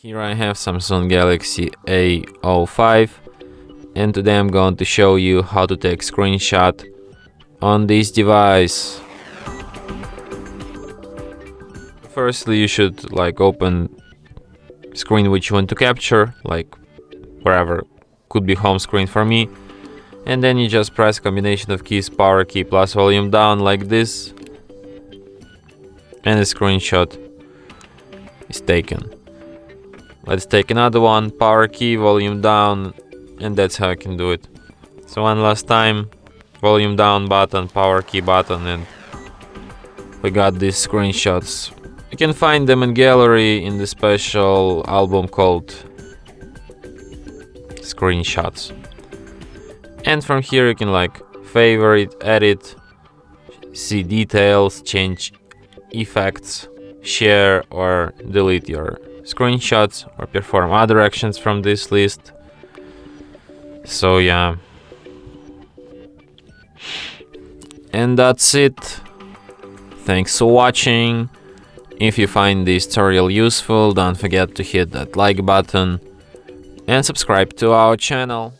Here I have Samsung Galaxy A05, and today I'm going to show you how to take screenshot on this device. Firstly, you should open screen which you want to capture, wherever, could be home screen for me, and then you just press combination of keys, power key plus volume down like this, and the screenshot is taken. Let's take another one, power key, volume down, and that's how I can do it. So one last time, volume down button, power key button, and we got these screenshots. You can find them in gallery in the special album called Screenshots. And from here you can favorite, edit, see details, change effects, share or delete your screenshots, or perform other actions from this list. So yeah, and that's it. Thanks for watching. If you find this tutorial useful, don't forget to hit that like button and subscribe to our channel.